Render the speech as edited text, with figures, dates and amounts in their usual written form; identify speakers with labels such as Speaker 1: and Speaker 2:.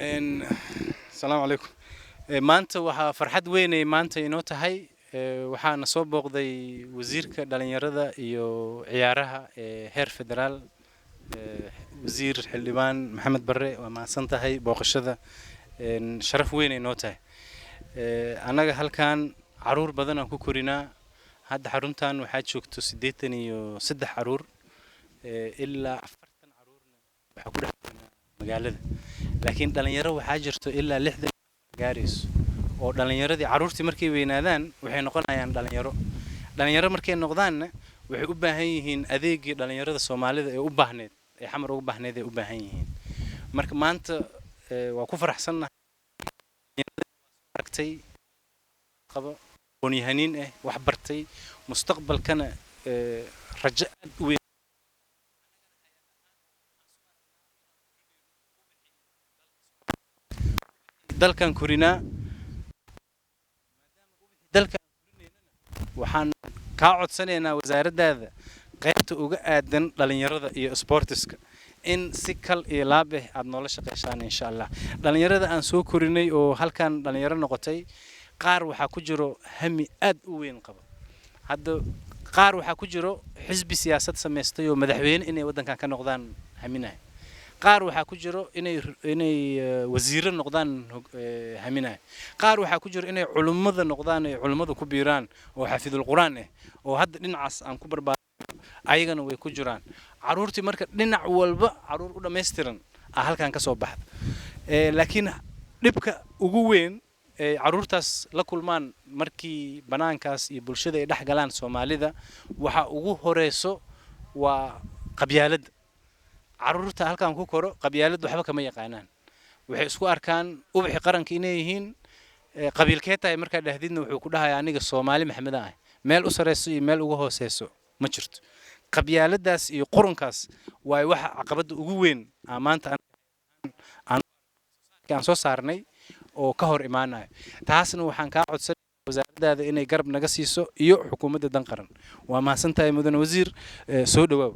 Speaker 1: إن السلام عليكم. maanta waxaa farxad weyn ay maanta inoo tahay waxaana soo booqday wasiirka dhalinyarada iyo ciyaaraha heer federaal wasiir xildhibaan maxamed barre waa mahadsan tahay booqashada sharaf weyn ay noo tahay anaga halkan caruur badan aan ku korinaa hadda xaruntan waxaa joogto 83 caruur ilaa 40 caruurna waxa ku dhex magaalada laakiin dhalinyaro waxaa jirto ilaa 60 gaarayso oo dhalinyaradii caruurtii markay weynaadaan waxay noqonayaan dhalinyaro markay noqdaanna waxay u baahan yihiin adeegii dhalinyarada Soomaalida ee u baahneed ee xamar ugu baahneed ee u baahan yihiin marka maanta waa ku faraxsanahay aragtay qabo aqoon-yahaniin wax bartay mustaqbalkana rajo aad u weyn dalkan korinaa dalkan waxaan ka codsanaynaa wasaaradaada qaybta uga aadan dhalinyarada iyo sportiska in si kal iyo laab aad noola shaqeysaan insha Allah dhalinyarada aan soo korinay oo halkan dhalinyaro noqotay qaar waxa ku jiro hami aad u weyn qaba hadda qaar waxa ku jiro xisbi siyaasad sameystay oo madaxweyne inay wadankan ka noqdaan haminahay qaar waxa ku jiro inay wasiiro noqdaan haminahay qaar waxa ku jiro inay culimada noqdaan ay culimadu ku biiraan oo xafidul quraan oo hadda dhinacaas aan ku barbaar ayagana way ku jiraan caruurtii marka dhinac walba caruur u dhameystiran halkan ka soo baxda laakiin dhibka ugu weyn caruurtaas la kulmaan markii banaankaas iyo bulshada ay dhex galaan Soomaalida waxa ugu horeyso waa qabyaalad caruurta halkan ku koro qabyaalad waxba kama yaqaanaan waxay isku arkaan ubaxi qaranka inay yihiin qabiilkeed tahay marka dhahdidna wuxuu ku dhahayaa aniga Soomaali Maxamed ah meel u sareyso iyo meel ugu hooseyso ma jirto qabyaaladaas iyo qurunkaas way waxa caqabada ugu weyn maanta aan soo saarnay oo ka hor imaanayo taasna waxaan ka codsanayaa wasaaradaada inay garab naga siiso iyo xukuumadda dan qaran waa mahadsantahay mudan wasiir soo dhawaaw